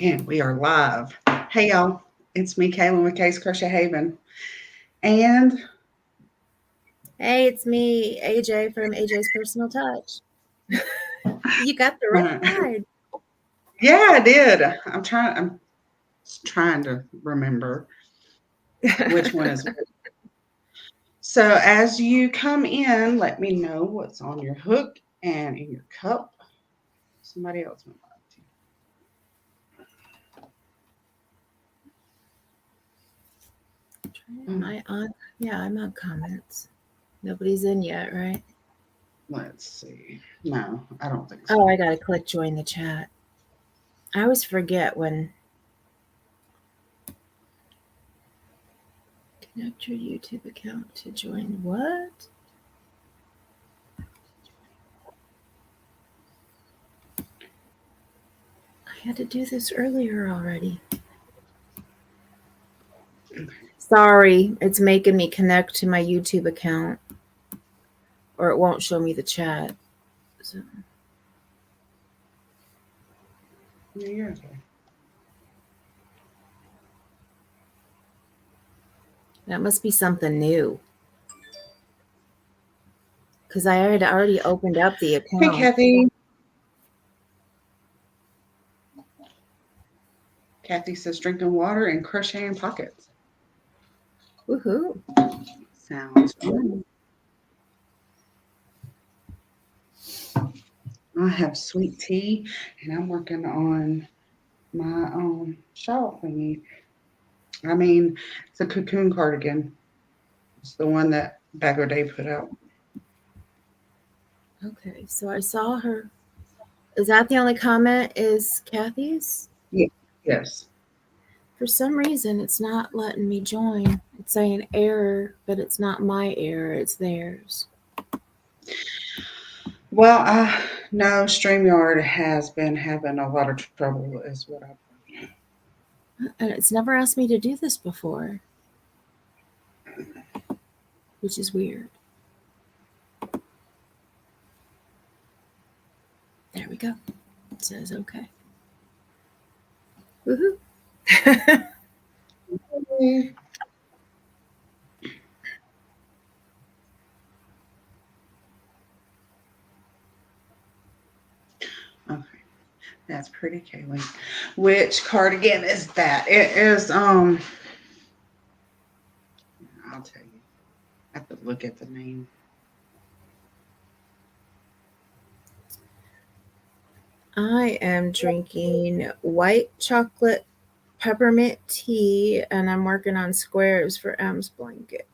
And we are live. Hey y'all, it's me, Kaylin with Kay's Crochet Haven. And Hey, it's me, AJ from AJ's Personal Touch. You got the uh, right side. yeah, I did. I'm trying to remember which one is which. So as you come in, let me know what's on your hook and in your cup. Somebody else would like to. Am I on? Yeah, I'm on comments. Nobody's in yet, right? Let's see. No, I don't think so. Oh, I gotta click join the chat. I always forget when connect your YouTube account to join what? I had to do this earlier already. Sorry, it's making me connect to my YouTube account or it won't show me the chat. So. Yeah, you're okay. That must be something new. Because I had already opened up the Hey, account. Kathy. Kathy says drinking water and crocheting pockets. Woohoo. Sounds fun. I have sweet tea, and I'm working on my shawl thingy. I mean, it's a cocoon cardigan. It's the one that Bago Day put out. Okay, so I saw her. Is that the only comment? Is Kathy's? Yeah. Yes. For some reason, it's not letting me join. It's saying error, but it's not my error, it's theirs. Well, I know StreamYard has been having a lot of trouble, is what I've And it's never asked me to do this before, which is weird. There we go. It says okay. Woohoo. heard. Okay, that's pretty, Kaylin. Which cardigan is that? It is I'll tell you. I have to look at the name. I am drinking white chocolate peppermint tea and I'm working on squares for M's blanket.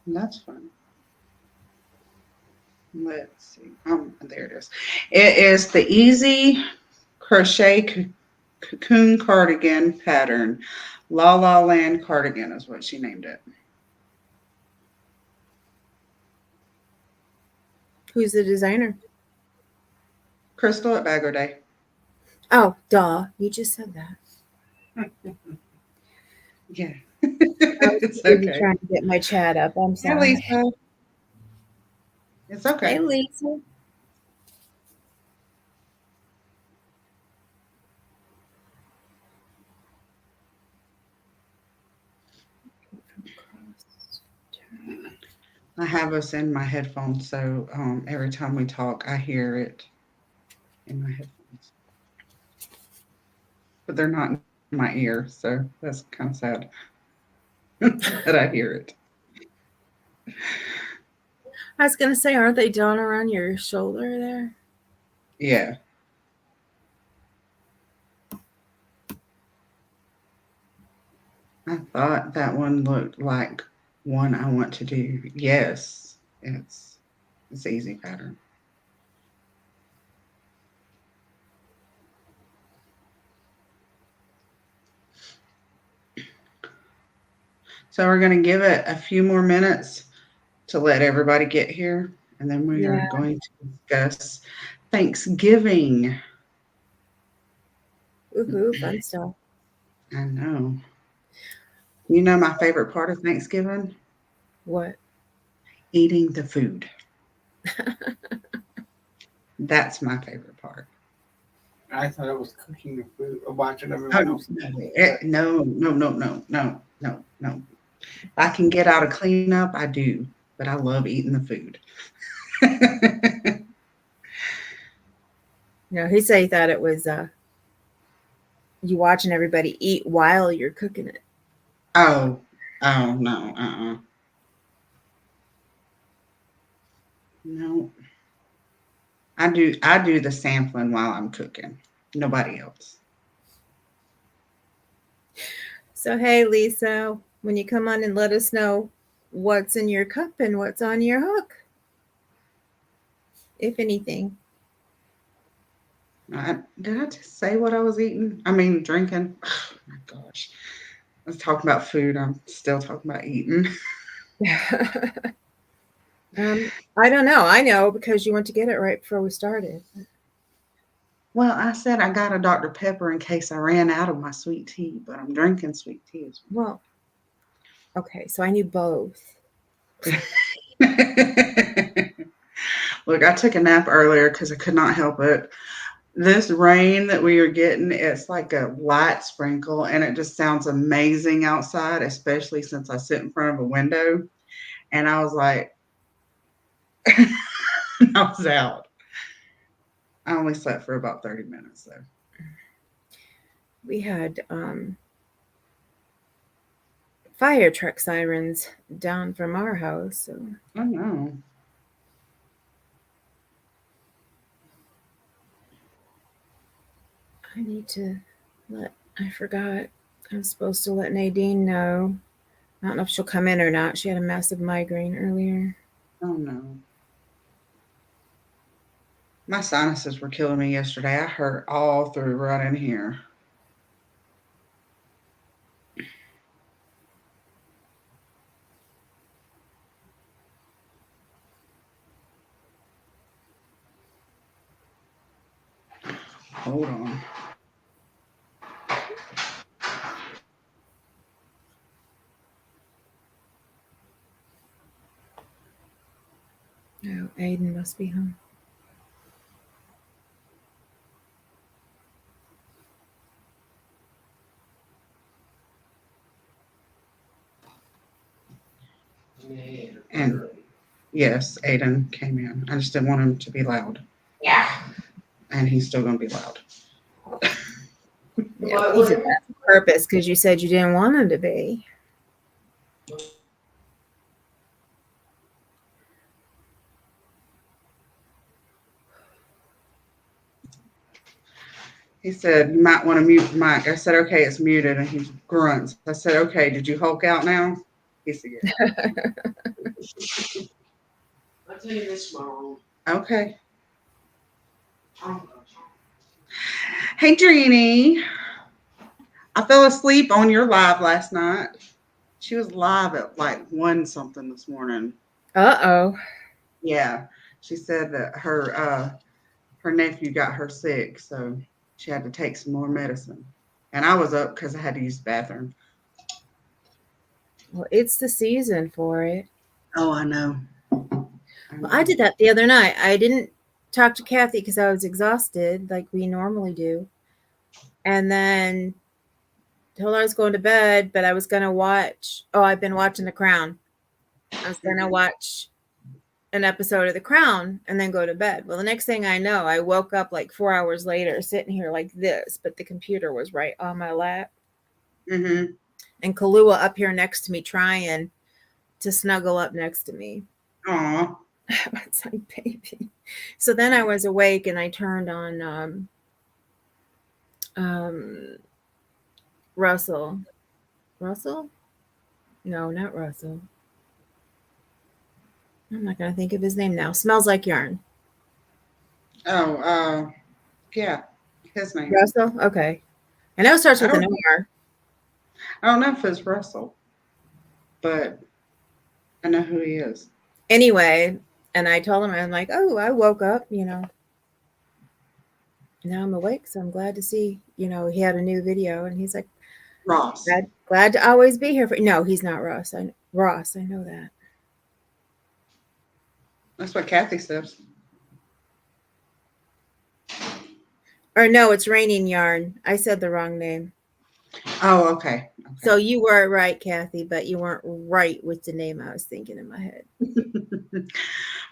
That's fun. Let's see. There it is. It is the Easy Crochet Cocoon Cardigan pattern. La La Land Cardigan is what she named it. Who's the designer? Crystal at Bagger Day. Oh, duh. You just said that. Yeah. I was It's busy okay. trying to get my chat up. I'm Hey, sorry. Lisa. It's okay. Hey, Lisa. I have us in my headphones, so every time we talk, I hear it in my headphones. But they're not in my ear, so that's kind of sad that I hear it. I was gonna say, aren't they down around your shoulder there? Yeah. I thought that one looked like one I want to do. Yes, it's easy pattern. So we're going to give it a few more minutes to let everybody get here, and then we are Yeah. going to discuss Thanksgiving. Woohoo, fun stuff. I know. You know my favorite part of Thanksgiving? What? Eating the food. That's my favorite part. I thought it was cooking the food or watching Oh, everyone else eat. no, no, no, no, no, no, no. If I can get out of cleanup, I do. But I love eating the food. No, he said he thought it was you watching everybody eat while you're cooking it. Oh, oh no, no. I do the sampling while I'm cooking. Nobody else. So hey, Lisa, when you come on and let us know what's in your cup and what's on your hook, if anything. Did I just say what I was eating? I mean, drinking. Oh my gosh. I was talking about food. I'm still talking about eating. I don't know. I know because you went to get it right before we started. Well, I said I got a Dr. Pepper in case I ran out of my sweet tea, but I'm drinking sweet tea as Well, okay, so I knew both. well. Look, I took a nap earlier because I could not help it. This rain that we are getting, it's like a light sprinkle, and it just sounds amazing outside, especially since I sit in front of a window. And I was like, I was out. I only slept for about 30 minutes, though. We had fire truck sirens down from our house. So I know. I need to I forgot. I'm supposed to let Nadine know. I don't know if she'll come in or not. She had a massive migraine earlier. Oh, no. My sinuses were killing me yesterday. I hurt all through right in here. Hold on. Oh, Aiden must be home. And yes, Aiden came in. I just didn't want him to be loud. Yeah. And he's still going to be loud. Yeah, he did that on purpose because you said you didn't want him to be. He said, you might want to mute the mic. I said, okay, it's muted. And he grunts. I said, okay, did you Hulk out now? He said, yeah. I'll tell you this, Mom. Okay. Hey, Drini. I fell asleep on your live last night. She was live at like 1 something this morning. Uh-oh. Yeah. She said that her nephew got her sick, so she had to take some more medicine. And I was up because I had to use the bathroom. Well, it's the season for it. Oh, I know. Well, I did that the other night. I didn't talk to Kathy because I was exhausted, like we normally do. And then told her I was going to bed, but I was gonna watch. Oh, I've been watching The Crown. I was gonna watch an episode of The Crown and then go to bed. Well, the next thing I know, I woke up like 4 hours later, sitting here like this, but the computer was right on my lap, Mm-hmm. and Kahlua up here next to me, trying to snuggle up next to me. Aw. It's like, baby. So then I was awake and I turned on um, Russell. Russell? No, not Russell. I'm not gonna think of his name now. Smells like yarn. Oh, yeah, his name. Russell? Okay. I know it starts I with an don't, R. I don't know if it's Russell, but I know who he is. Anyway, and I told him, I'm like, oh, I woke up, now I'm awake, so I'm glad to see, he had a new video, and he's like, Ross. glad to always be here for. No, he's not Ross. Ross, I know that. That's what Kathy says. Or no, it's Raining Yarn. I said the wrong name. Oh, okay. So you were right, Kathy, but you weren't right with the name I was thinking in my head.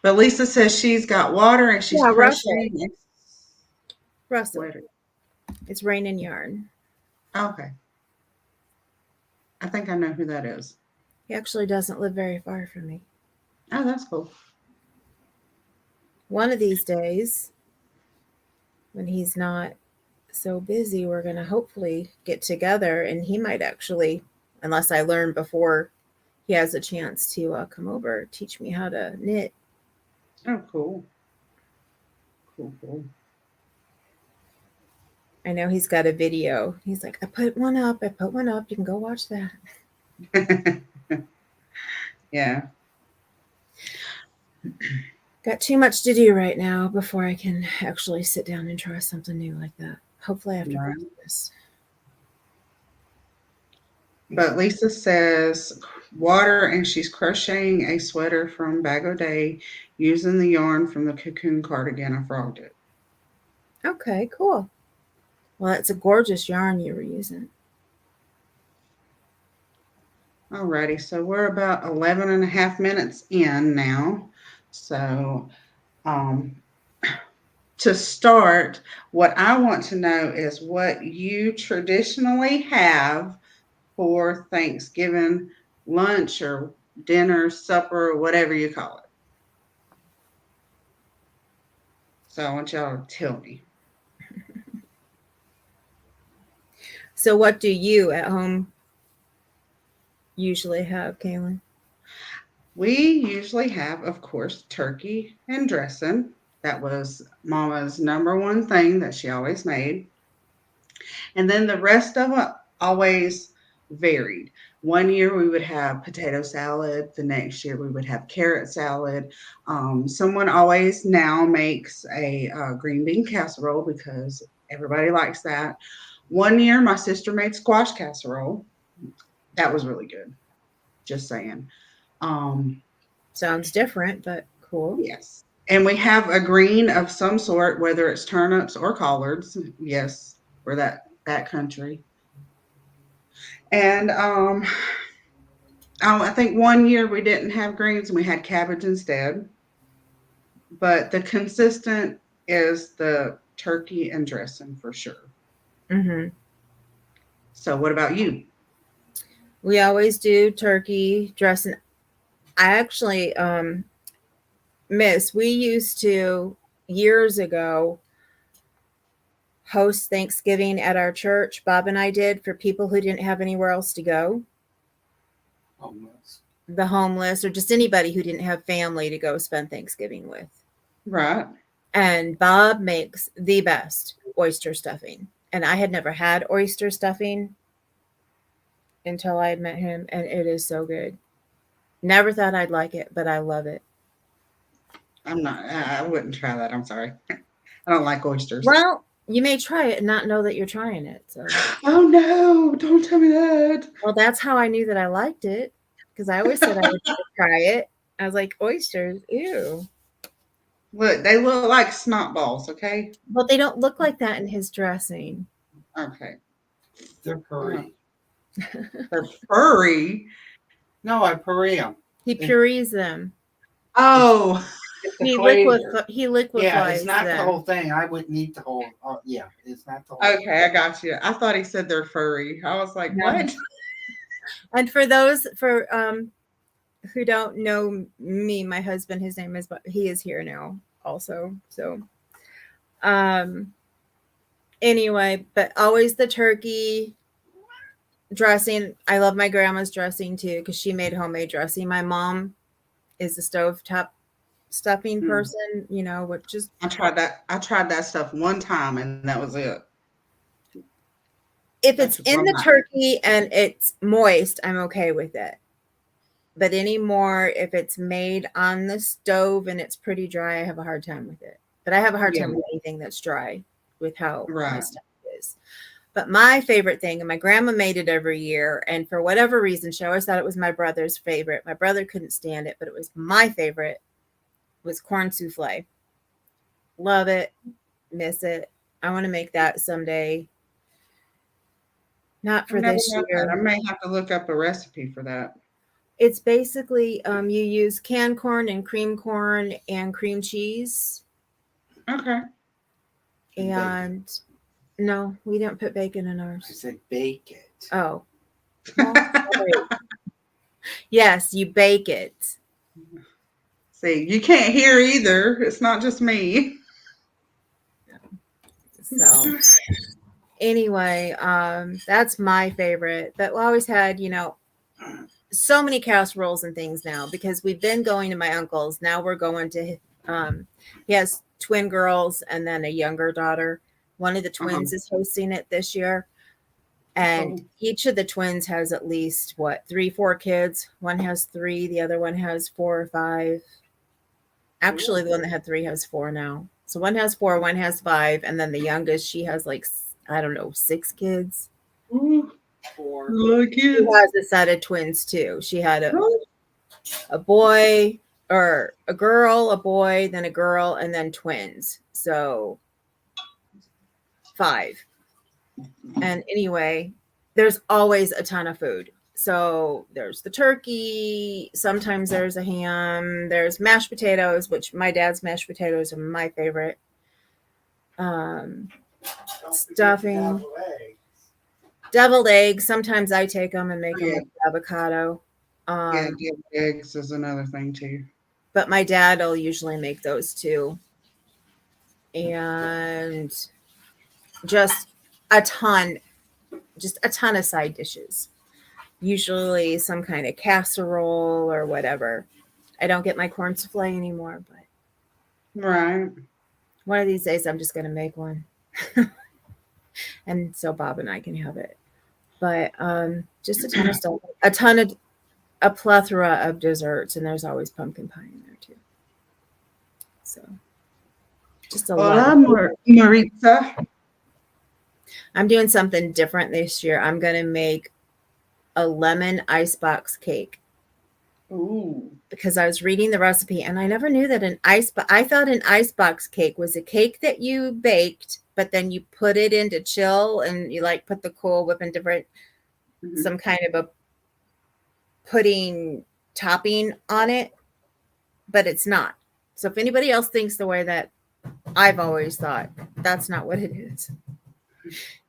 But Lisa says she's got water and she's Yeah, crocheting a Russell. sweater. It's Raining Yarn. Okay. I think I know who that is. He actually doesn't live very far from me. Oh, that's cool. One of these days, when he's not so busy, we're going to hopefully get together, and he might actually, unless I learn before he has a chance to come over, teach me how to knit. Oh, cool. Cool. I know he's got a video. He's like, I put one up. You can go watch that. Yeah. Got too much to do right now before I can actually sit down and try something new like that. Hopefully after this. But Lisa says water and she's crocheting a sweater from Bag O' Day using the yarn from the cocoon cardigan. I frogged it. Okay, cool. Well, it's a gorgeous yarn you were using. Alrighty, so we're about 11 and a half minutes in now. So to start, what I want to know is what you traditionally have for Thanksgiving lunch or dinner, supper, or whatever you call it. So I want y'all to tell me. So what do you at home usually have, Kaylin? We usually have, of course, turkey and dressing. That was Mama's number one thing that she always made. And then the rest of it always varied. One year we would have potato salad. The next year we would have carrot salad. Someone always now makes a green bean casserole because everybody likes that. One year my sister made squash casserole. That was really good. Just saying. Sounds different, but cool. Yes. And we have a green of some sort, whether it's turnips or collards. Yes, we're that country. And I think one year we didn't have greens and we had cabbage instead. But the consistent is the turkey and dressing for sure. Mm-hmm. So what about you? We always do turkey dressing. I actually we used to years ago host Thanksgiving at our church. Bob and I did, for people who didn't have anywhere else to go. Homeless. The homeless, or just anybody who didn't have family to go spend Thanksgiving with. Right. And Bob makes the best oyster stuffing. And I had never had oyster stuffing until I had met him, and it is so good. Never thought I'd like it, but I love it. I wouldn't try that. I'm sorry. I don't like oysters. Well, you may try it and not know that you're trying it. So. Oh no, don't tell me that. Well, that's how I knew that I liked it, because I always said I would try it. I was like, oysters, ew. Look, they look like snot balls, okay? Well, they don't look like that in his dressing. Okay. They're furry. They're furry. No, I puree them. He purees them. Oh. He flavor. liquefies Yeah, it's not them. the whole thing. I wouldn't eat the whole. Yeah, it's not the whole. Okay, I got you. I thought he said they're furry. I was like, No. what? And for those who don't know me, my husband, his name is, but he is here now also. So, anyway, but always the turkey dressing. I love my grandma's dressing too, because she made homemade dressing. My mom is a stovetop stuffing person, which is. I tried that stuff one time and that was it. If it's in the turkey and it's moist, I'm okay with it. But anymore, if it's made on the stove and it's pretty dry, I have a hard time with it. But I have a hard time with anything that's dry, with how my stuff is. But my favorite thing, and my grandma made it every year, and for whatever reason, she always thought it was my brother's favorite. My brother couldn't stand it, but it was my favorite, was corn souffle. Love it. Miss it. I want to make that someday. Not for I've never this had that. I year. may have to look up a recipe for that. It's basically you use canned corn and cream cheese. Okay. And no, we didn't put bacon in I ours. said bake it. Oh. Well, sorry. Yes, you bake it. See, you can't hear either. It's not just me. So anyway, that's my favorite. But we always had, so many casseroles and things now because we've been going to my uncle's. Now we're going to he has twin girls and then a younger daughter. One of the twins is hosting it this year. And each of the twins has at least 3-4 kids. One has 3, the other one has 4 or 5. Actually, the one that had 3 has 4 now. So one has 4, one has 5, and then the youngest, she has 6 kids. Four. She has a set of twins too. She had a boy or a girl, a boy, then a girl, and then twins. So 5. And anyway, there's always a ton of food. So there's the turkey. Sometimes there's a ham. There's mashed potatoes, which my dad's mashed potatoes are my favorite. Stuffing. Deviled eggs. Sometimes I take them and make them with avocado. Deviled eggs is another thing too. But my dad will usually make those too. And just a ton of side dishes. Usually some kind of casserole or whatever. I don't get my corn souffle anymore, but right. One of these days I'm just going to make one. And so Bob and I can have it. But just a ton of stuff. A plethora of desserts, and there's always pumpkin pie in there too. So just a lot. Maritza. I'm doing something different this year. I'm going to make a lemon icebox cake. Ooh. Because I was reading the recipe and I never knew that I thought an icebox cake was a cake that you baked, but then you put it into chill and you put the Cool Whip and different, some kind of a pudding topping on it, but it's not. So if anybody else thinks the way that I've always thought, that's not what it is.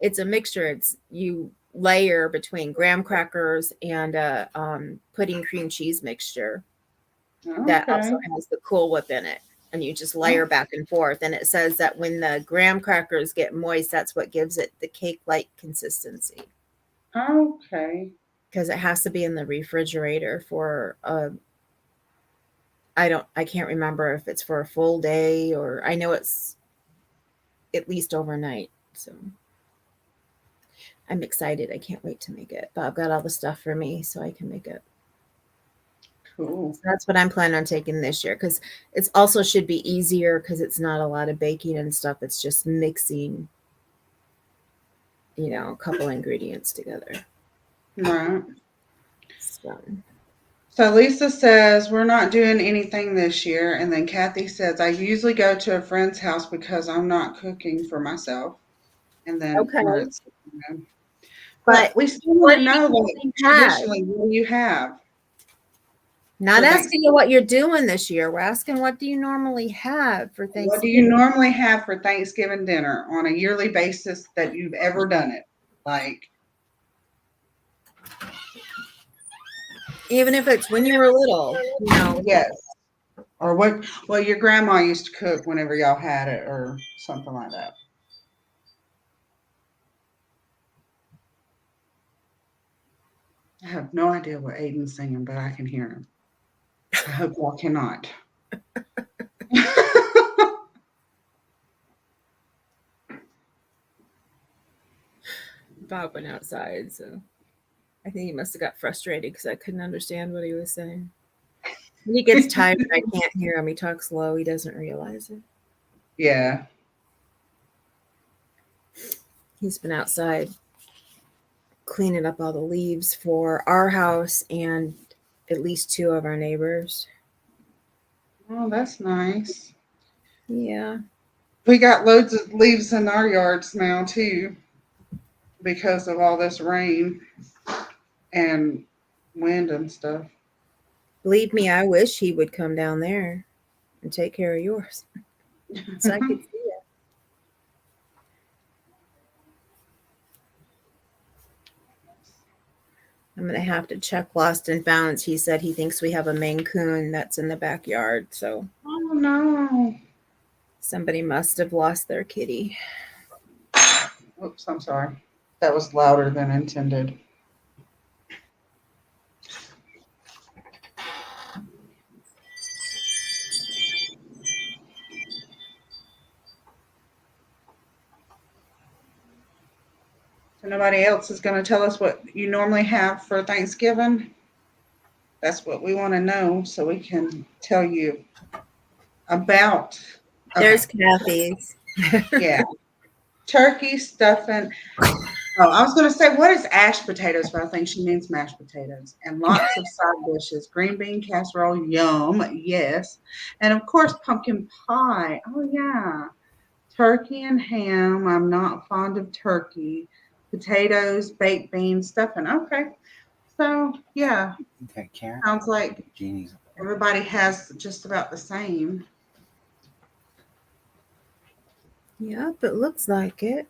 It's a mixture. It's you layer between graham crackers and a pudding cream cheese mixture that also has the Cool Whip in it. And you just layer back and forth. And it says that when the graham crackers get moist, that's what gives it the cake-like consistency. Okay. Because it has to be in the refrigerator for I can't remember if it's for a full day or I know it's at least overnight. So I'm excited. I can't wait to make it. Bob got all the stuff for me so I can make it. Cool. So that's what I'm planning on taking this year because it's also should be easier because it's not a lot of baking and stuff. It's just mixing, a couple ingredients together. Right. So Lisa says we're not doing anything this year. And then Kathy says, I usually go to a friend's house because I'm not cooking for myself. And then but we still want to know traditionally, what do you have? Not asking you what you're doing this year. We're asking what do you normally have for Thanksgiving? What do you normally have for Thanksgiving dinner on a yearly basis that you've ever done it? Even if it's when you were little, Yes. Or what your grandma used to cook whenever y'all had it or something like that. I have no idea what Aiden's singing, but I can hear him. I hope y'all cannot. Bob went outside, so I think he must have got frustrated because I couldn't understand what he was saying. When he gets tired, I can't hear him. He talks low. He doesn't realize it. Yeah. He's been outside cleaning up all the leaves for our house and at least 2 of our neighbors. Oh, that's nice. Yeah. We got loads of leaves in our yards now too because of all this rain and wind and stuff. Believe me, I wish he would come down there and take care of yours so I could see it. I'm going to have to check Lost and Found. He said he thinks we have a Maine Coon that's in the backyard. So Oh no. somebody must have lost their kitty. Oops, I'm sorry. That was louder than intended. So nobody else is going to tell us what you normally have for Thanksgiving? That's what we want to know so we can tell you about. There's Kathy's. Yeah. Turkey stuffing. Oh, I was going to say, what is mashed potatoes? But I think she means mashed potatoes. And lots of side dishes. Green bean casserole, yum, yes. And of course, pumpkin pie. Oh, yeah. Turkey and ham. I'm not fond of turkey. Potatoes, baked beans, stuffing. Okay. So, yeah. Okay, Karen. Sounds like Jeannie's. everybody has just about the same. Yep, it looks like it.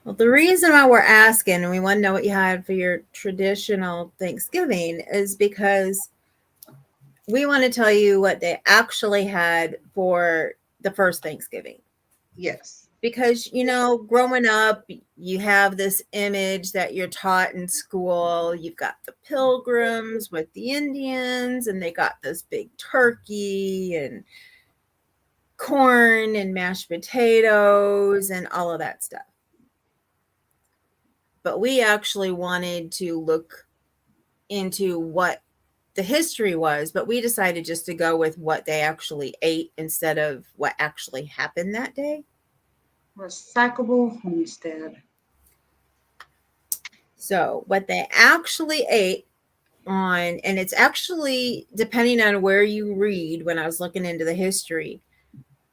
Well, the reason why we're asking and we want to know what you had for your traditional Thanksgiving is because we want to tell you what they actually had for the first Thanksgiving. Yes. Because, growing up, you have this image that you're taught in school. You've got the Pilgrims with the Indians, and they got this big turkey and corn and mashed potatoes and all of that stuff. But we actually wanted to look into what the history was, but we decided just to go with what they actually ate instead of what actually happened that day. Recyclable homestead. So what they actually ate on, and it's actually depending on where you read, when I was looking into the history,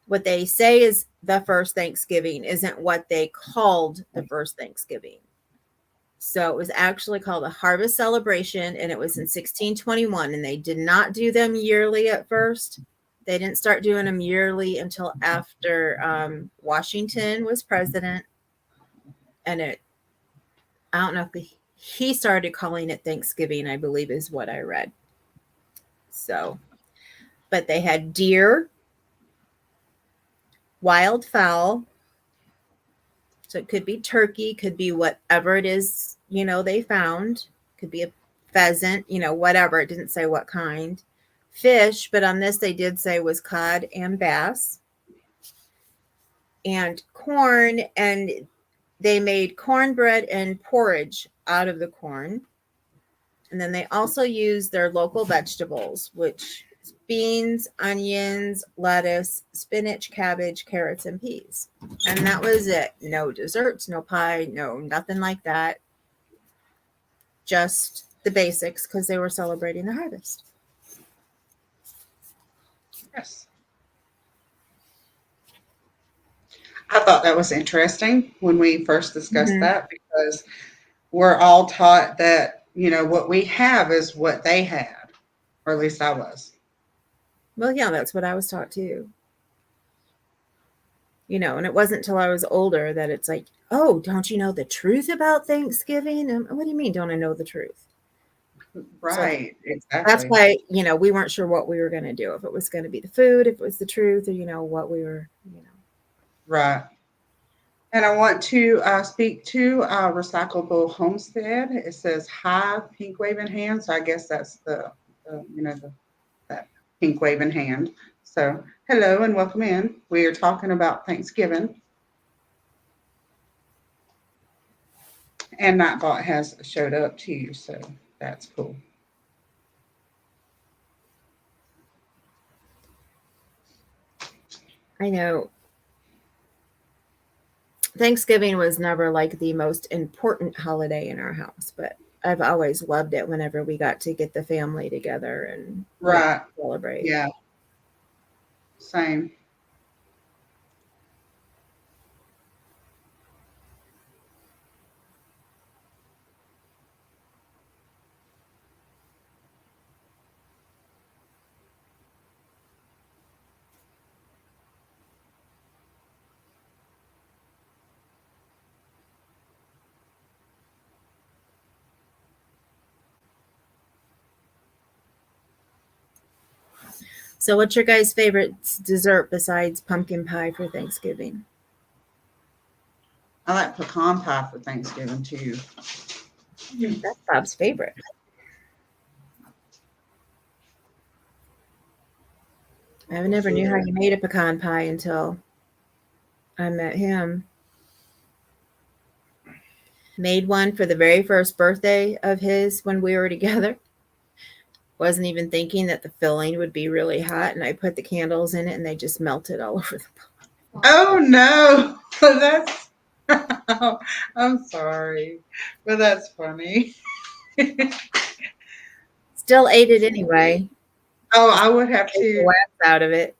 what they say is the first Thanksgiving isn't what they called the first Thanksgiving. So it was actually called a harvest celebration, and it was in 1621, and they did not do them yearly at first. They didn't start doing them yearly until after Washington was president, and I don't know if he started calling it Thanksgiving, I believe is what I read. So, but they had deer, wild fowl. So it could be turkey, could be whatever it is, they found. Could be a pheasant, whatever. It didn't say what kind. Fish, but on this they did say was cod and bass. And corn, and they made cornbread and porridge out of the corn. And then they also used their local vegetables, which is beans, onions, lettuce, spinach, cabbage, carrots, and peas. And that was it. No desserts, no pie, no nothing like that. Just the basics because they were celebrating the harvest. Yes. I thought that was interesting when we first discussed that because we're all taught that, what we have is what they had, or at least I was. Well, yeah, that's what I was taught too. And it wasn't until I was older that it's like, oh, don't you know the truth about Thanksgiving? And what do you mean, don't I know the truth? Right, So exactly. that's why, we weren't sure what we were going to do, if it was going to be the food, if it was the truth, or, what we were, Right. And I want to speak to Recyclable Homestead. It says, hi, pink waving hand. So I guess that's that pink waving hand. So hello and welcome in. We are talking about Thanksgiving. And Nightbot has showed up too, so that's cool. I know Thanksgiving was never like the most important holiday in our house, but I've always loved it whenever we got to get the family together and Right. celebrate. Yeah. Same. So what's your guys' favorite dessert besides pumpkin pie for Thanksgiving? I like pecan pie for Thanksgiving too. That's Bob's favorite. I never knew how you made a pecan pie until I met him. Made one for the very first birthday of his when we were together. Wasn't even thinking that the filling would be really hot, and I put the candles in it and they just melted all over the pie. Oh no, that's. I'm sorry, but that's funny. Still ate it anyway. Oh, I would have Take the to. wax out of it.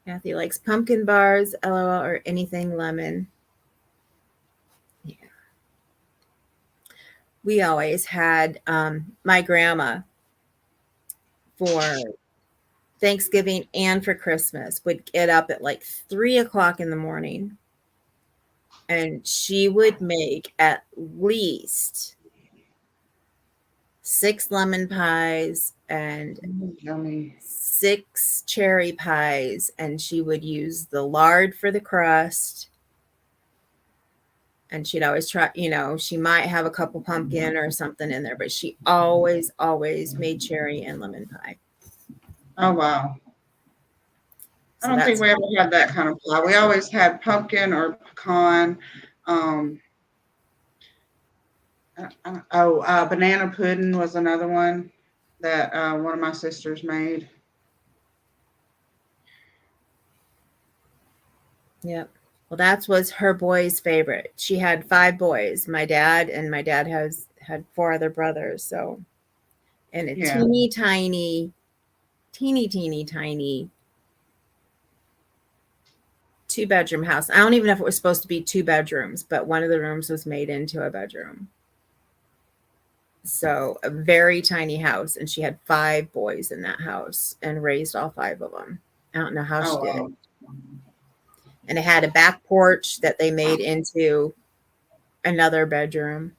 Kathy likes pumpkin bars, LOL, or anything lemon. Yeah. We always had my grandma for Thanksgiving and for Christmas would get up at like 3:00 in the morning, and she would make at least 6 lemon pies and Yummy. 6 cherry pies, and she would use the lard for the crust. And she'd always try, she might have a couple pumpkin or something in there, but she always made cherry and lemon pie. Oh wow. I So don't think that's we ever had that kind of pie. We always had pumpkin or pecan. Banana pudding was another one that one of my sisters made. Yep. Well, that was her boy's favorite. She had 5 boys, my dad, and my dad had 4 other brothers. So, and a Yeah. teeny tiny 2-bedroom house. I don't even know if it was supposed to be 2 bedrooms, but one of the rooms was made into a bedroom. So a very tiny house, and she had 5 boys in that house and raised all 5 of them. I don't know how she did it. And it had a back porch that they made into another bedroom.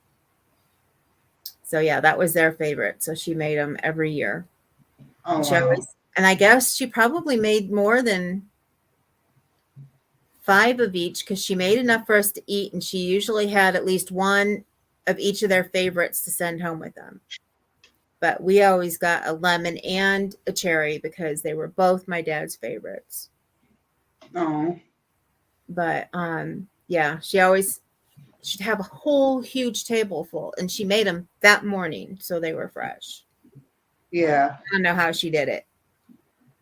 So yeah, that was their favorite. So she made them every year. Oh, wow. And I guess she probably made more than 5 of each, because she made enough for us to eat, and she usually had at least one of each of their favorites to send home with them. But we always got a lemon and a cherry because they were both my dad's favorites. Oh. But yeah, she'd have a whole huge table full, and she made them that morning, so they were fresh. Yeah. I don't know how she did it.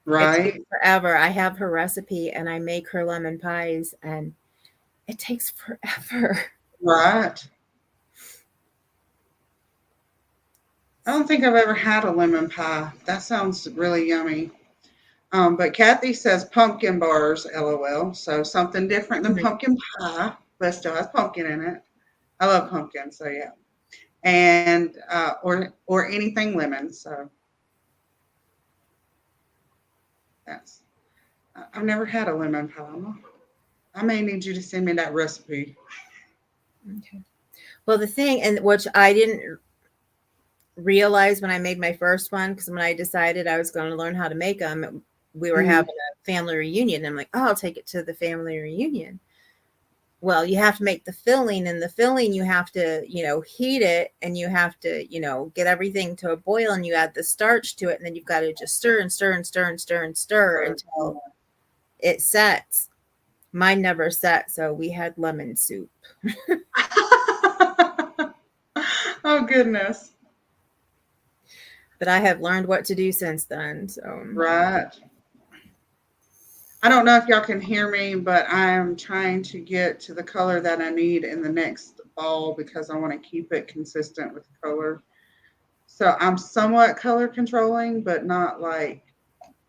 Right. It takes forever. I have her recipe, and I make her lemon pies, and it takes forever. Right. I don't think I've ever had a lemon pie. That sounds really yummy. But Kathy says pumpkin bars, LOL. So something different than pumpkin pie, but still has pumpkin in it. I love pumpkin, so yeah. And or anything lemon. So that's. I've never had a lemon pie. I may need you to send me that recipe. Okay. Well, the thing, and which I didn't realize when I made my first one, because when I decided I was going to learn how to make them, we were having a family reunion. And I'm like, oh, I'll take it to the family reunion. Well, you have to make the filling, and the filling you have to, heat it, and you have to, get everything to a boil, and you add the starch to it, and then you've got to just stir and stir and stir and stir and stir until it sets. Mine never set, so we had lemon soup. Oh goodness. But I have learned what to do since then. So Right. I don't know if y'all can hear me, but I'm trying to get to the color that I need in the next ball because I want to keep it consistent with the color. So I'm somewhat color controlling, but not like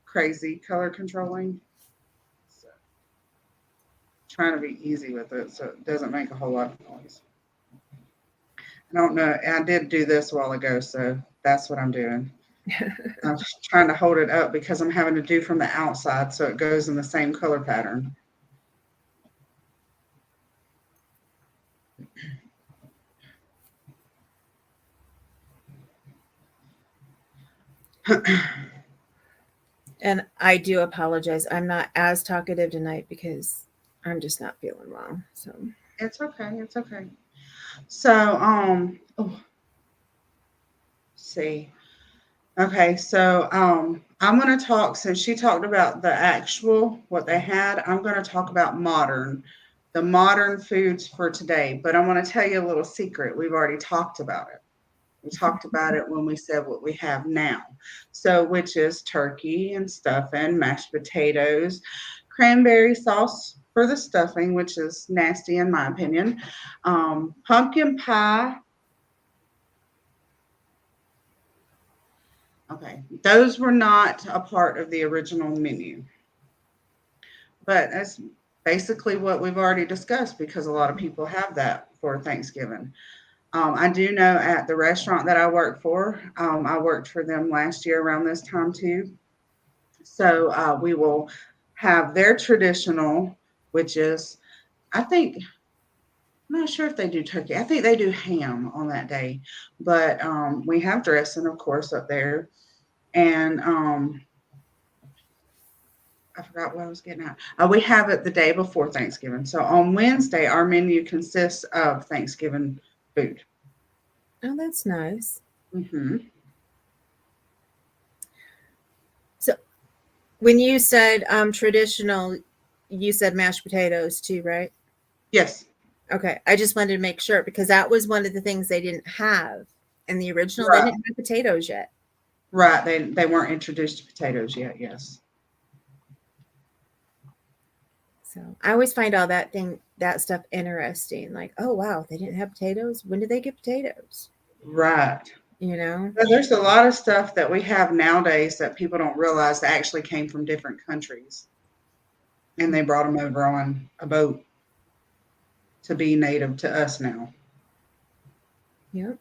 crazy color controlling. So trying to be easy with it so it doesn't make a whole lot of noise. I don't know. I did do this a while ago, so that's what I'm doing. I'm trying to hold it up because I'm having to do from the outside so it goes in the same color pattern. And I do apologize. I'm not as talkative tonight because I'm just not feeling well. So It's okay. It's okay. So, oh, see. Okay, so I'm going to talk, since she talked about the actual, what they had, I'm going to talk about the modern foods for today. But I want to tell you a little secret. We've already talked about it. We talked about it when we said what we have now. So, which is turkey and stuffing, mashed potatoes, cranberry sauce for the stuffing, which is nasty in my opinion, pumpkin pie. Okay, those were not a part of the original menu, but that's basically what we've already discussed because a lot of people have that for Thanksgiving. I do know at the restaurant that I work for, I worked for them last year around this time too. So we will have their traditional, which is, I think, I'm not sure if they do turkey. I think they do ham on that day, but we have dressing, of course, up there. And I forgot what I was getting at. We have it the day before Thanksgiving. So on Wednesday, our menu consists of Thanksgiving food. oh, that's nice. Hmm. So when you said traditional, you said mashed potatoes too, right? Yes. Okay. I just wanted to make sure because that was one of the things they didn't have in the original. They Right. didn't have potatoes yet. Right. They weren't introduced to potatoes yet. Yes. So I always find all that stuff interesting. Like, oh wow, they didn't have potatoes. When did they get potatoes? Right. You know? But there's a lot of stuff that we have nowadays that people don't realize that actually came from different countries, and they brought them over on a boat to be native to us now. Yep.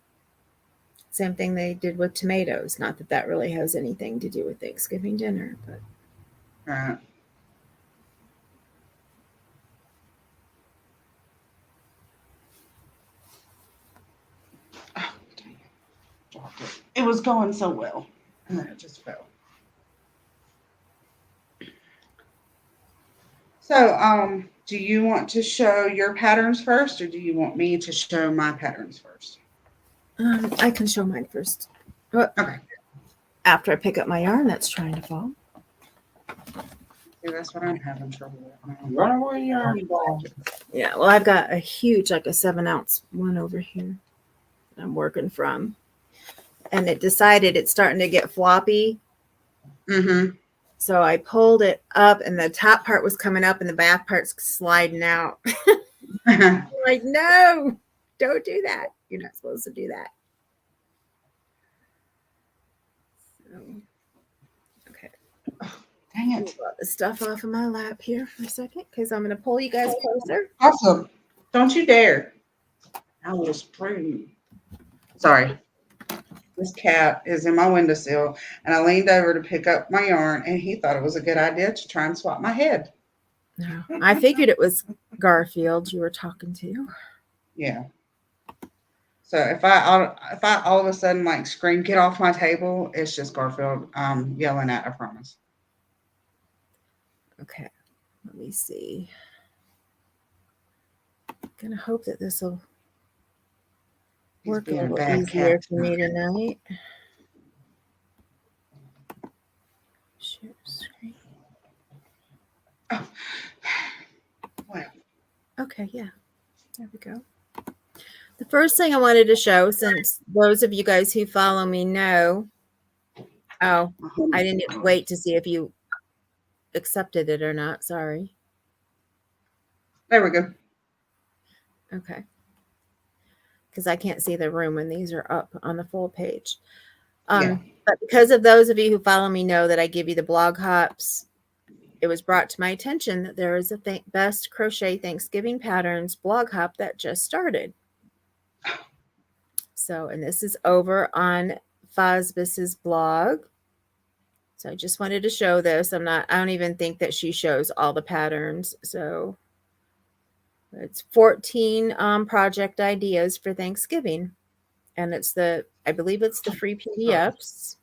Same thing they did with tomatoes. Not that that really has anything to do with Thanksgiving dinner, but Right. Oh, dang it. Dropped it. It was going so well, and then it just fell. So, do you want to show your patterns first, or do you want me to show my patterns first? I can show mine first. Okay. After I pick up my yarn that's trying to fall. See, that's what I'm having trouble with now. Run away, Yarny ball. Yeah, well, I've got a huge, like a 7-ounce one over here I'm working from. And it decided it's starting to get floppy. Mm-hmm. So I pulled it up and the top part was coming up and the back part's sliding out. I'm like, no, don't do that. You're not supposed to do that. So, okay. Dang Let me it. get the stuff off of my lap here for a second because I'm going to pull you guys closer. Awesome. Don't you dare. I will spray you. Sorry. This cat is in my windowsill, and I leaned over to pick up my yarn, and he thought it was a good idea to try and swap my head. No, I figured it was Garfield you were talking to. Yeah. So if I all of a sudden like scream, "Get off my table," it's just Garfield yelling at. I promise. Okay, let me see. Gonna hope that this will He's work a being a little bad easier cat for me tonight. tonight. Share screen. Oh. Well. Okay, yeah, there we go. The first thing I wanted to show, since those of you guys who follow me know, oh, I didn't wait to see if you accepted it or not. Sorry. There we go. Okay. Because I can't see the room when these are up on the full page. Yeah. But because of those of you who follow me know that I give you the blog hops, it was brought to my attention that there is a best crochet Thanksgiving patterns blog hop that just started. So, and this is over on Fosbus's blog. So I just wanted to show this. I don't even think that she shows all the patterns. So it's 14 project ideas for Thanksgiving. And I believe it's the free PDFs.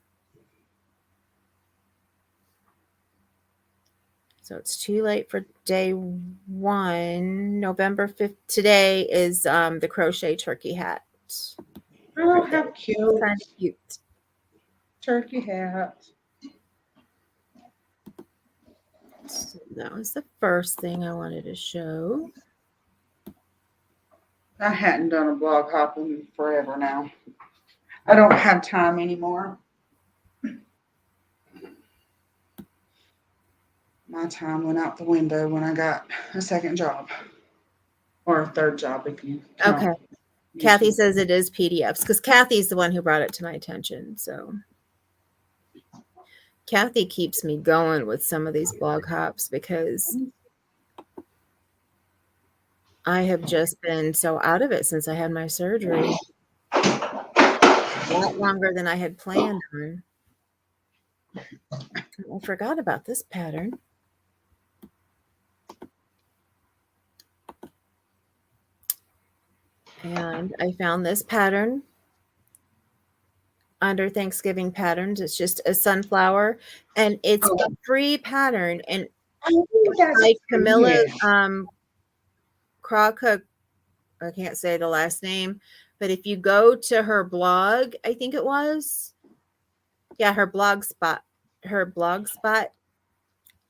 So it's too late for day 1. November 5th. Today is the crochet turkey hat. Oh, how cute. Kind of cute. Turkey hat. So that was the first thing I wanted to show. I hadn't done a blog hop in forever now. I don't have time anymore. My time went out the window when I got a second job. Or a third job if you count. Okay. Kathy says it is PDFs because Kathy's the one who brought it to my attention. So Kathy keeps me going with some of these blog hops because I have just been so out of it since I had my surgery. A lot longer than I had planned on. I forgot about this pattern. And I found this pattern under Thanksgiving patterns. It's just a sunflower and it's a free pattern. And like Camilla's Crochet, I can't say the last name, but if you go to her blog, I think it was, yeah, her blogspot.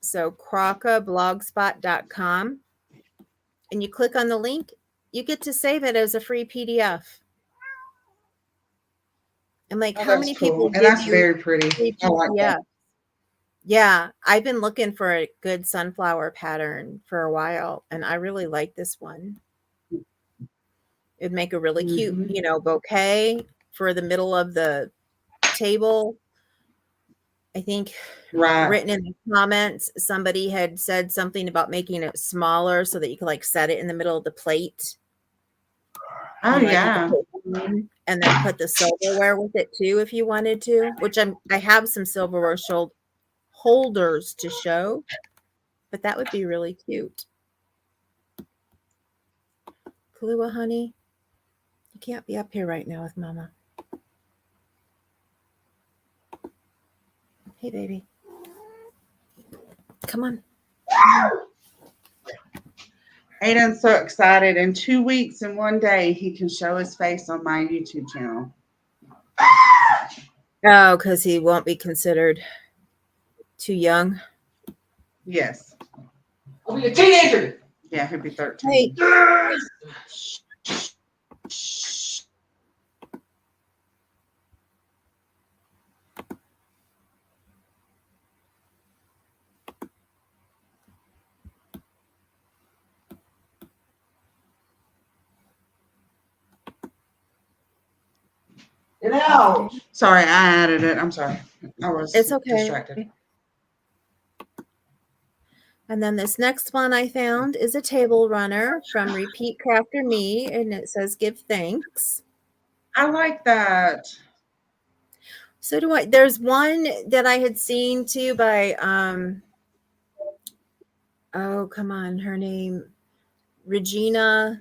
So crochetblogspot.com, and you click on the link, you get to save it as a free PDF. And like, how many people and that's very pretty. I like that. Yeah, I've been looking for a good sunflower pattern for a while, and I really like this one. It'd make a really cute, bouquet for the middle of the table. I think written in the comments, somebody had said something about making it smaller so that you could like set it in the middle of the plate. Oh, yeah. And then put the silverware with it too if you wanted to, which I have some silverware holders to show, but that would be really cute. Kahlua, honey, you can't be up here right now with Mama. Hey, baby. Come on. Aiden's so excited. In 2 weeks and 1 day, he can show his face on my YouTube channel. Oh, because he won't be considered too young. Yes. I'll be a teenager. Yeah, he'll be 13. Hey. Get out. Sorry, I added it. I'm sorry. I was distracted. And then this next one I found is a table runner from Repeat Crafter Me, and it says give thanks. I like that. So do I. There's one that I had seen too by oh, come on, her name Regina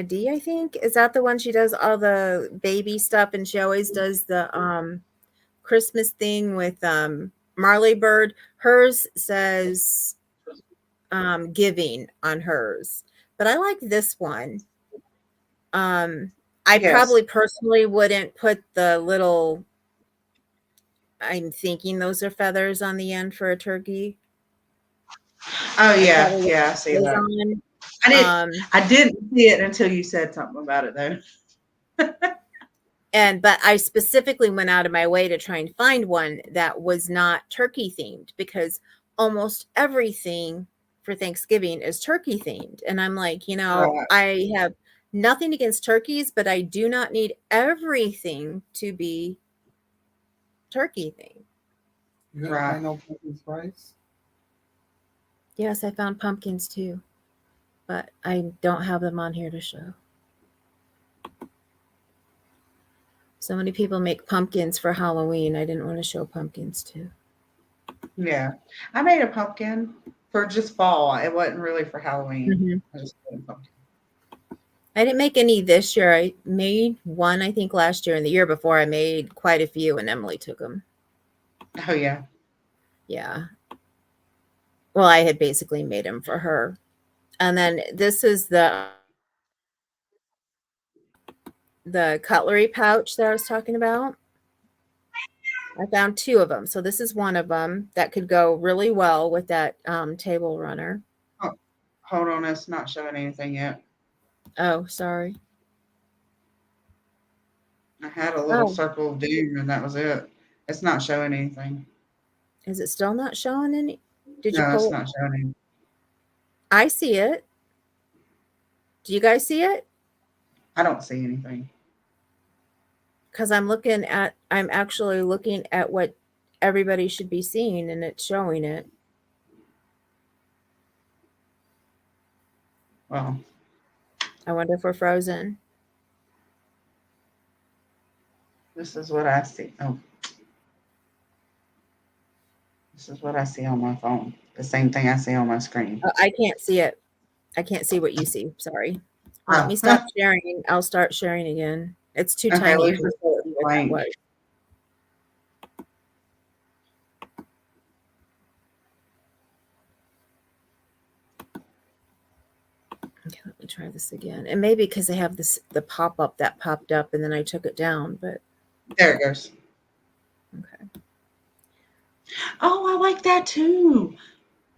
D, I think. Is that the one? She does all the baby stuff, and she always does the Christmas thing with Marley Bird. Hers says giving on hers, but I like this one. I probably personally wouldn't put the little, I'm thinking those are feathers on the end for a turkey. Oh yeah, I see that. I didn't see it until you said something about it though. But I specifically went out of my way to try and find one that was not turkey themed, because almost everything for Thanksgiving is turkey themed. And I'm like, I have nothing against turkeys, but I do not need everything to be turkey themed. You gotta find no pumpkin spice? Yes, I found pumpkins too, but I don't have them on here to show. So many people make pumpkins for Halloween. I didn't want to show pumpkins too. Yeah. I made a pumpkin for just fall. It wasn't really for Halloween. I just made a pumpkin. I didn't make any this year. I made one, I think, last year, and the year before I made quite a few, and Emily took them. Oh, yeah. Yeah. Well, I had basically made them for her. And then this is the cutlery pouch that I was talking about. I found 2 of them. So this is one of them that could go really well with that table runner. Oh, hold on, it's not showing anything yet. Oh, sorry. I had a little Oh, circle of doom and that was it. It's not showing anything. is it still not showing any? Did you No, it's pull it? not showing anything. I see it. Do you guys see it? I don't see anything. Because I'm actually looking at what everybody should be seeing and it's showing it. Well, I wonder if we're frozen. this is what I see. Oh, this is what I see on my phone. The same thing I see on my screen. I can't see it. I can't see what you see. Sorry. Let Oh, me stop sharing. I'll start sharing again. It's too okay, tiny Lisa for me said to it's see what that blank. was. Okay, let me try this again. And maybe because I have the pop-up that popped up and then I took it down, but There it goes. okay. Oh, I like that too.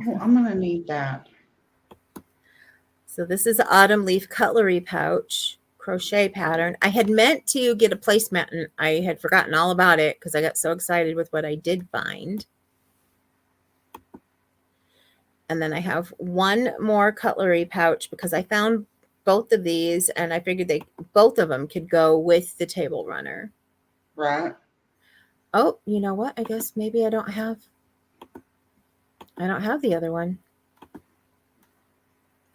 Oh, I'm gonna need that. So this is the autumn leaf cutlery pouch crochet pattern. I had meant to get a placemat and I had forgotten all about it because I got so excited with what I did find. And then I have one more cutlery pouch because I found both of these and I figured both of them could go with the table runner. Right. Oh, you know what? I guess maybe I don't have the other one.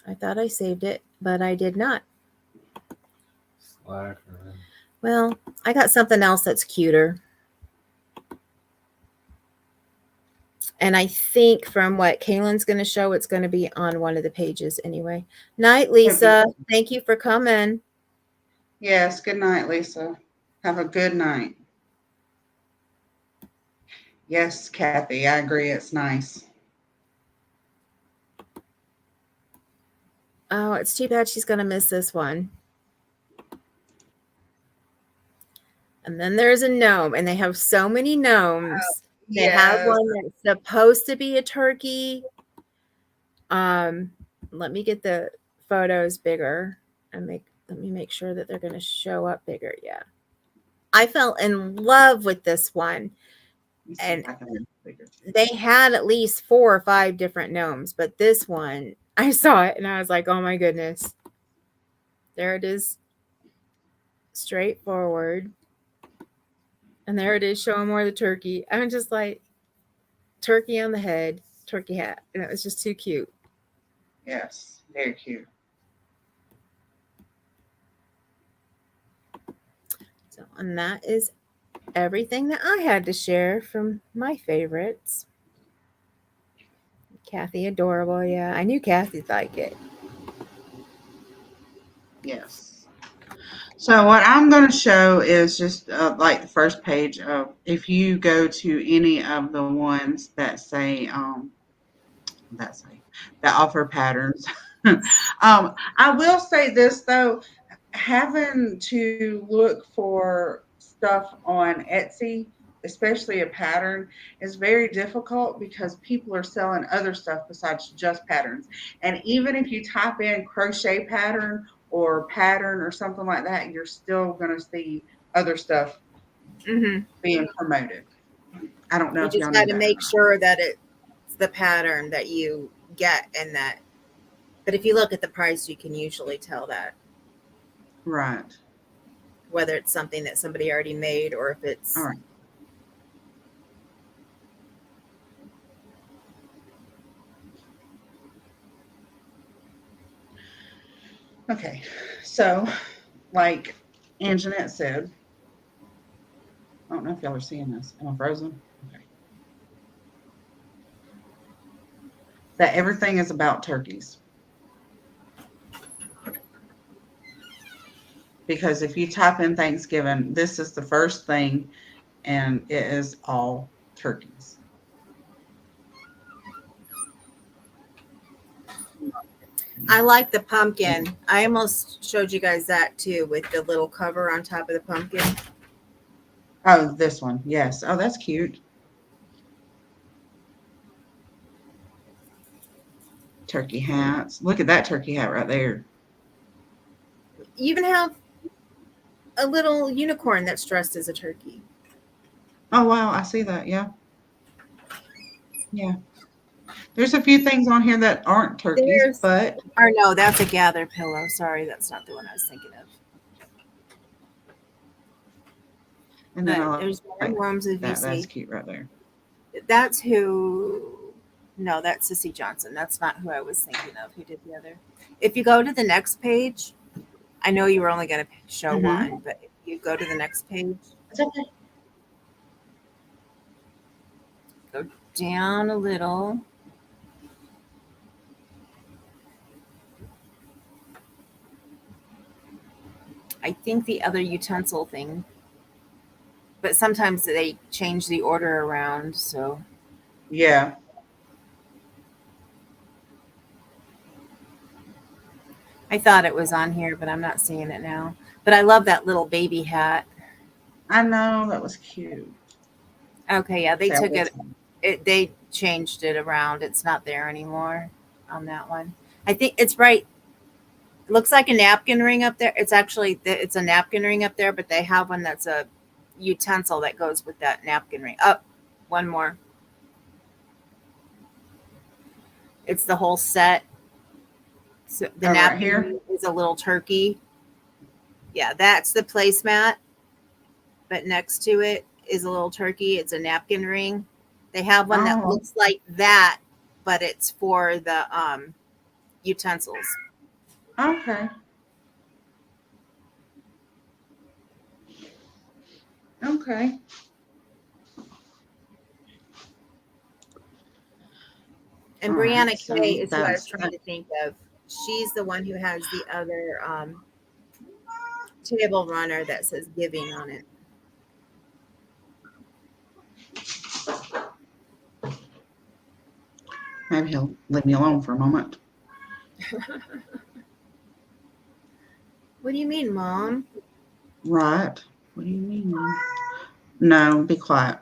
I thought I saved it, but I did not. Slacker. Well, I got something else that's cuter. And I think from what Kaylin's going to show, it's going to be on one of the pages anyway. Night, Lisa. Thank you for coming. Yes. Good night, Lisa. Have a good night. Yes, Kathy, I agree. It's nice. Oh, it's too bad she's going to miss this one. And then there's a gnome, and they have so many gnomes. They have Yes. one that's supposed to be a turkey. Let me get the photos bigger and let me make sure that they're going to show up bigger. Yeah. I fell in love with this one. And they had at least 4 or 5 different gnomes, but this one, I saw it and I was like, oh my goodness. There it is. Straightforward. And there it is showing more of the turkey. I'm just like, turkey on the head, turkey hat. And it was just too cute. Yes, very cute. So, and that is everything that I had to share from my favorites. Kathy, adorable. Yeah, I knew Kathy'd like it. Yes. So what I'm going to show is just like the first page of, if you go to any of the ones that say, that offer patterns. I will say this though, having to look for stuff on Etsy, especially a pattern, is very difficult because people are selling other stuff besides just patterns. And even if you type in crochet pattern or pattern or something like that, you're still going to see other stuff being promoted. I don't know You if y'all just know got to that. make sure that it's the pattern that you get and that. But if you look at the price, you can usually tell that. Right. Whether it's something that somebody already made or if it's. All right. Okay. So, like Anjanette said, I don't know if y'all are seeing this. Am I frozen? Okay. That everything is about turkeys. Because if you type in Thanksgiving, this is the first thing, and it is all turkeys. I like the pumpkin. I almost showed you guys that too with the little cover on top of the pumpkin. Oh, this one. Yes. Oh, that's cute. Turkey hats. Look at that turkey hat right there. You even have a little unicorn that's dressed as a turkey. Oh, wow. I see that. Yeah. Yeah. There's a few things on here that aren't turkeys, but. Or no, that's a gather pillow. Sorry, that's not the one I was thinking of. And then But there's more worms of that. That's cute right there. That's who. No, that's Sissy Johnson. That's not who I was thinking of. Who did the other? If you go to the next page, I know you were only going to show one, but if you go to the next page, it's okay. Go down a little. I think the other utensil thing, but sometimes they change the order around, so. Yeah. I thought it was on here, but I'm not seeing it now. But I love that little baby hat. I know, that was cute. Okay, yeah, they took it. They changed it around. It's not there anymore on that one. I think it's right. It looks like a napkin ring up there. It's actually, it's a napkin ring up there, but they have one that's a utensil that goes with that napkin ring. Oh, one more. It's the whole set. So the napkin right here ring is a little turkey. Yeah, that's the placemat. But next to it is a little turkey. It's a napkin ring. They have one that looks like that, but it's for the utensils. Okay. Okay. And Brianna Kay is who I was trying to think of. She's the one who has the other table runner that says giving on it. Maybe he'll leave me alone for a moment. What do you mean, Mom? Right. What do you mean? No, be quiet.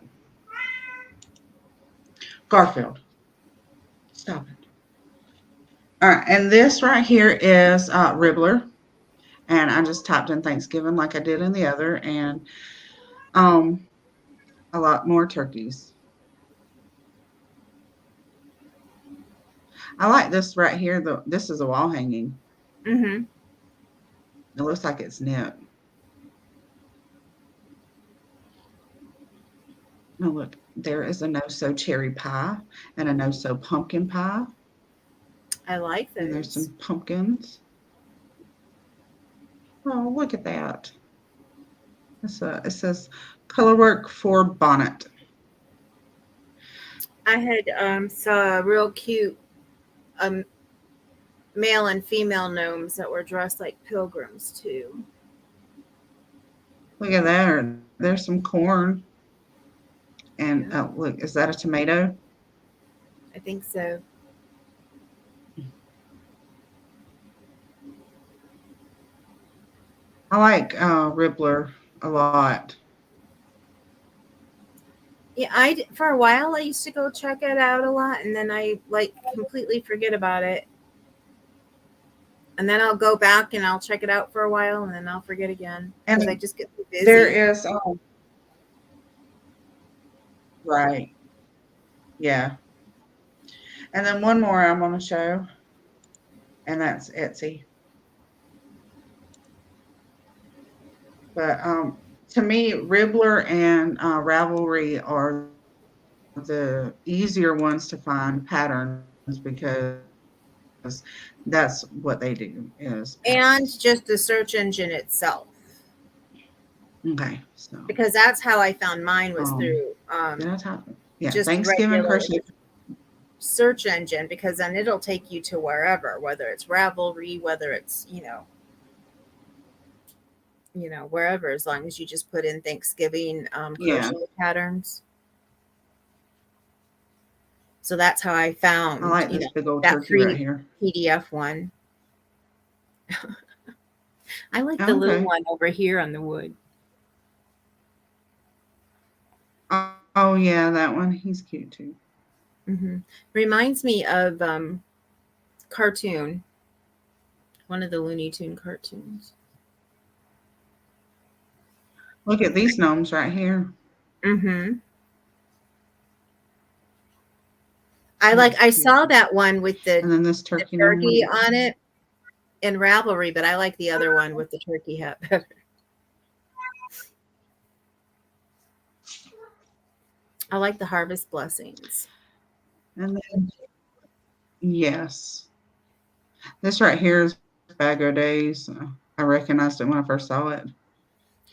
Garfield. Stop it. All right. And this right here is Ribbler. And I just typed in Thanksgiving like I did in the other. And a lot more turkeys. I like this right here. This is a wall hanging. Mm-hmm. It looks like it's knit. Oh, look, there is a no-sew cherry pie and a no-sew pumpkin pie. I like those. And there's some pumpkins. Oh, look at that. It says color work for bonnet. I had saw a real cute male and female gnomes that were dressed like pilgrims too. Look at that. There's some corn. And look, is that a tomato? I think so. I like Ribbler a lot. Yeah, for a while I used to go check it out a lot, and then I completely forget about it. And then I'll go back and I'll check it out for a while, and then I'll forget again because I just get too busy. There is right. Yeah. And then one more I'm going to show, and that's Etsy. But to me, Ribbler and Ravelry are the easier ones to find patterns because that's what they do. And just the search engine itself. Okay. So because that's how I found mine was through just Thanksgiving crochet search engine, because then it'll take you to wherever, whether it's Ravelry, whether it's wherever, as long as you just put in Thanksgiving crochet patterns. So that's how I found I like this big old that turkey right here. PDF one. I like the little Okay. one over here on the wood. Oh yeah, that one. He's cute too. Reminds me of cartoon, one of the Looney Tune cartoons. Look at these gnomes right here. I saw that one with And then this turkey turkey gnome. on it in Ravelry, but I like the other one with the turkey hat better. I like the harvest blessings. And then yes. This right here is Bago Days. I recognized it when I first saw it.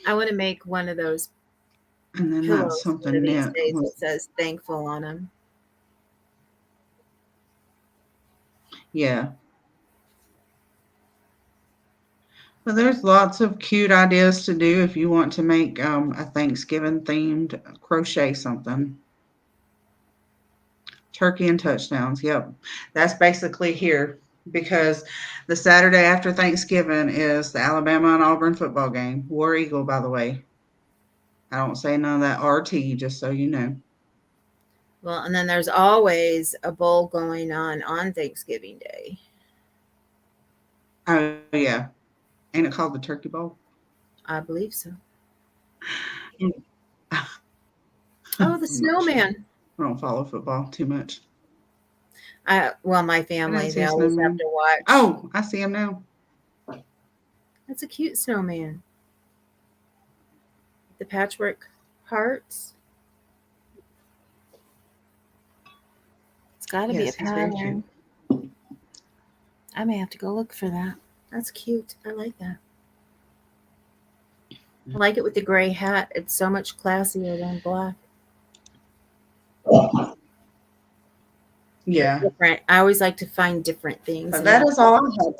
I want to make one of those And then that's pillows one something of these knit. days that says thankful on them. Yeah. But there's lots of cute ideas to do if you want to make a Thanksgiving themed crochet something. Turkey and touchdowns. Yep. That's basically here because the Saturday after Thanksgiving is the Alabama and Auburn football game. War Eagle, by the way. I don't say none of that RT, just so you know. Well, and then there's always a bowl going on Thanksgiving Day. Oh, yeah. Ain't it called the Turkey Bowl? I believe so. I'm Oh, the not sure. snowman. I don't follow football too much. Well, my I family, didn't see they a always have snowman. to watch. Oh, I see him now. That's a cute snowman. The patchwork hearts. It's got to be a Yes, he's very pattern. cute. I may have to go look for that. That's cute. I like that. I like it with the gray hat. It's so much classier than black. Yeah. Different. I always like to find different things. But that is all I have.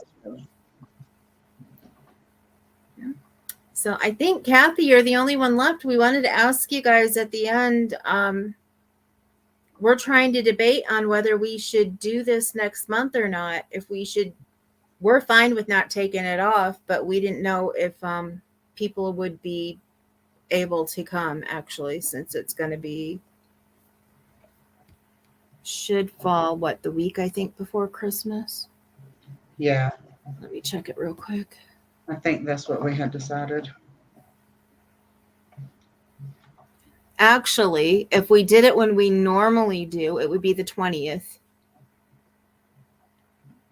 So I think, Kathy, you're the only one left. We wanted to ask you guys at the end. We're trying to debate on whether we should do this next month or not. If we should, we're fine with not taking it off, but we didn't know if people would be able to come, actually, since it's going to be, should fall, the week, I think, before Christmas? Yeah. Let me check it real quick. I think that's what we had decided. Actually, if we did it when we normally do, it would be the 20th.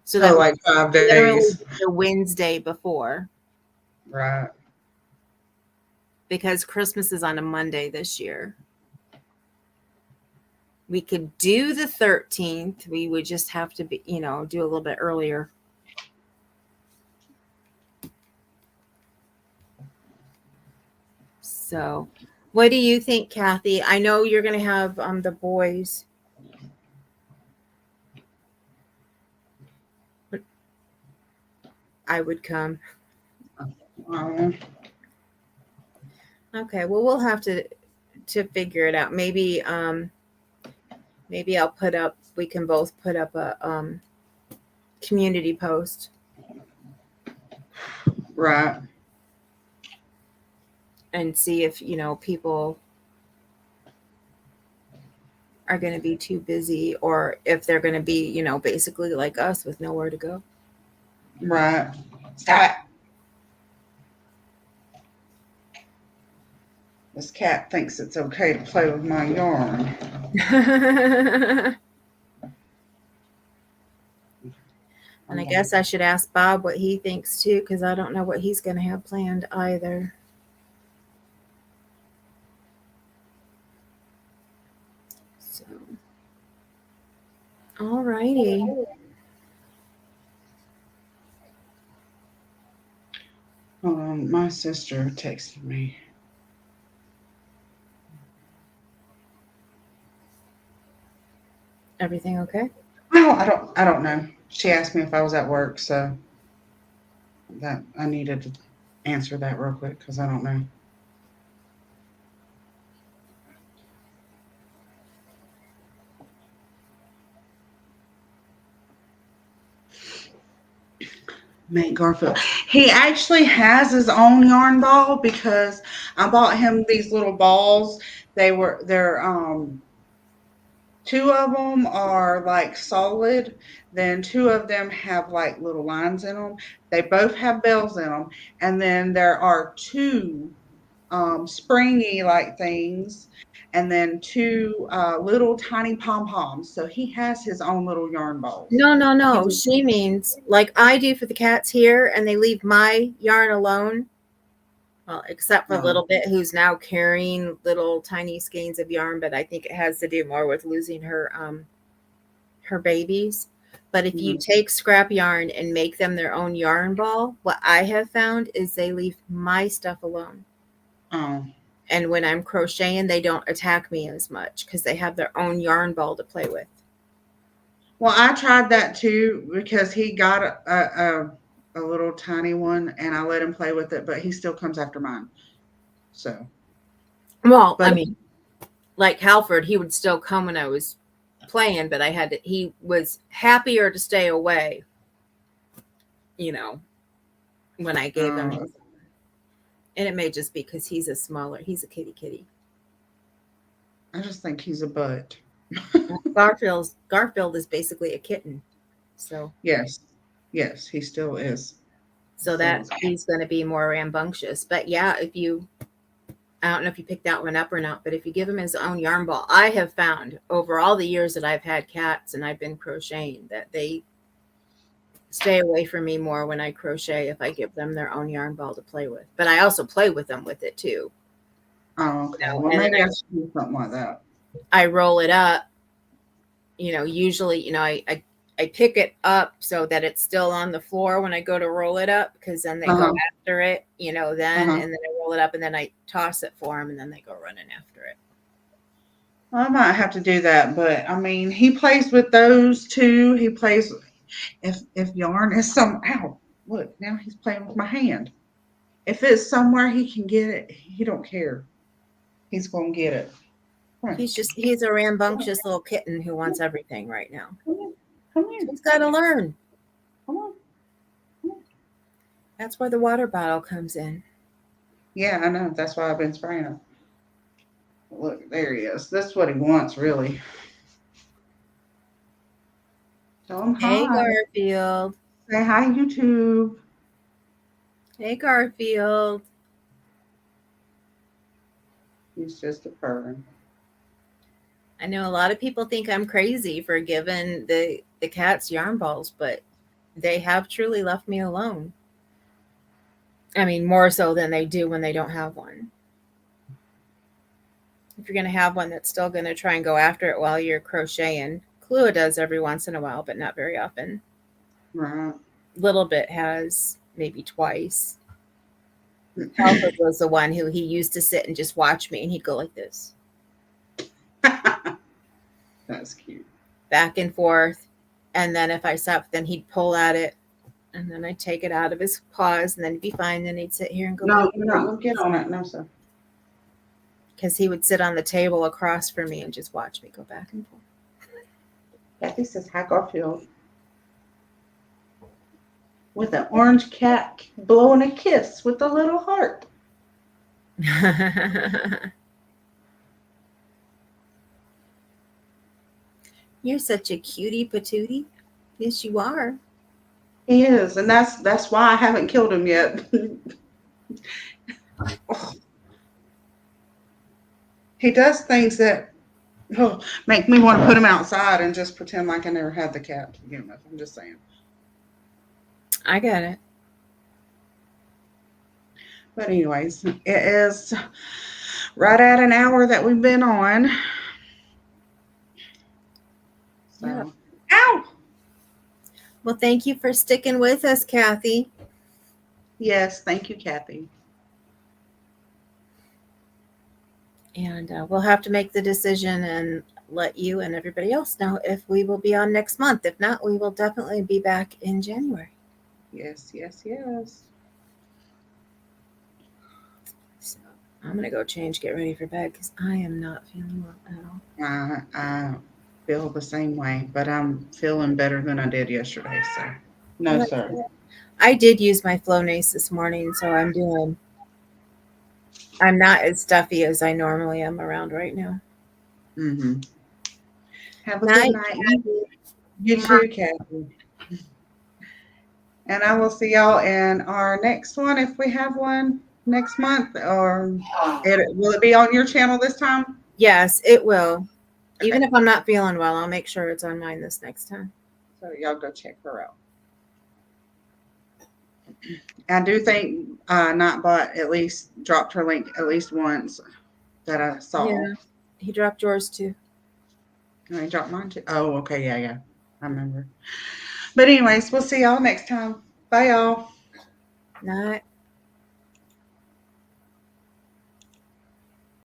So that like 5 literally days. the Wednesday before. Right. Because Christmas is on a Monday this year. We could do the 13th. We would just have to be, do a little bit earlier. So, what do you think, Kathy? I know you're going to have the boys. But I would come. Okay, well, we'll have to figure it out. Maybe maybe I'll we can both put up a community post. Right. And see if, people are going to be too busy, or if they're going to be, basically like us with nowhere to go. Right. Stop it. This cat thinks it's okay to play with my yarn. And I guess I should ask Bob what he thinks too, because I don't know what he's going to have planned either. So, all righty. My sister texted me. Everything okay? Well, I don't know. She asked me if I was at work, so that I needed to answer that real quick because I don't know. Make Garfield. He actually has his own yarn ball because I bought him these little balls. They're two of them are like solid, then two of them have like little lines in them. They both have bells in them, and then there are two springy like things, and then two little tiny pom poms. So he has his own little yarn balls. No. She means like I do for the cats here, and they leave my yarn alone. Well, except for a little bit, who's now carrying little tiny skeins of yarn, but I think it has to do more with losing her babies. But if you take scrap yarn and make them their own yarn ball, what I have found is they leave my stuff alone. Oh. And when I'm crocheting, they don't attack me as much because they have their own yarn ball to play with. Well, I tried that too because he got a little tiny one, and I let him play with it, but he still comes after mine. So, well, I mean, like Halford, he would still come when I was playing, but he was happier to stay away, when I gave him his. And it may just be because he's a kitty. I just think he's a butt. Garfield is basically a kitten. So yes, he still is. So that he's going to be more rambunctious. But yeah, I don't know if you picked that one up or not, but if you give him his own yarn ball, I have found over all the years that I've had cats and I've been crocheting that they stay away from me more when I crochet if I give them their own yarn ball to play with. But I also play with them with it too. Oh, okay. Well, maybe I should do something like that. I roll it up. Usually, I pick it up so that it's still on the floor when I go to roll it up, because then they go after it, and then I roll it up and then I toss it for them and then they go running after it. Well, I might have to do that, but I mean, he plays with those too. He plays if yarn is ow, look, now he's playing with my hand. If it's somewhere he can get it, he don't care. He's going to get it. He's a rambunctious little kitten who wants everything right now. Come here. He's got to learn. Come on. That's where the water bottle comes in. Yeah, I know. That's why I've been spraying him. Look, there he is. That's what he wants, really. Tell him hi. Hey, Garfield. Say hi, YouTube. Hey, Garfield. He's just a purr. I know a lot of people think I'm crazy for giving the cats yarn balls, but they have truly left me alone. I mean, more so than they do when they don't have one. If you're going to have one that's still going to try and go after it while you're crocheting, Klua does every once in a while, but not very often. Right. Little Bit has maybe twice. Alfred was the one who he used to sit and just watch me, and he'd go like this. That's cute. Back and forth. And then if I stopped, then he'd pull at it. And then I'd take it out of his paws, and then he'd be fine. Then he'd sit here and go. No, get on it. No, sir. Because he would sit on the table across from me and just watch me go back and forth. Kathy says hi, Garfield. With an orange cat blowing a kiss with a little heart. You're such a cutie patootie. Yes, you are. He is, and that's why I haven't killed him yet. He does things that make me want to put him outside and just pretend like I never had the cat to begin with. I'm just saying. I get it. But anyways, it is right at an hour that we've been on. So, yeah. Ow! Well, thank you for sticking with us, Kathy. Yes, thank you, Kathy. And we'll have to make the decision and let you and everybody else know if we will be on next month. If not, we will definitely be back in January. Yes. So I'm going to go get ready for bed because I am not feeling well at all. I feel the same way, but I'm feeling better than I did yesterday. So, no, sir. I did use my Flonase this morning, so I'm not as stuffy as I normally am around right now. Mm-hmm. Have a Night, good night. You Kathy. too, Kathy. And I will see y'all in our next one if we have one next month. Or will it be on your channel this time? Yes, it will. Okay. Even if I'm not feeling well, I'll make sure it's on mine this next time. So y'all go check her out. I do think Nightbot at least dropped her link at least once that I saw. Yeah, he dropped yours too. And I dropped mine too. Oh, okay. Yeah. I remember. But anyways, we'll see y'all next time. Bye, y'all. Night.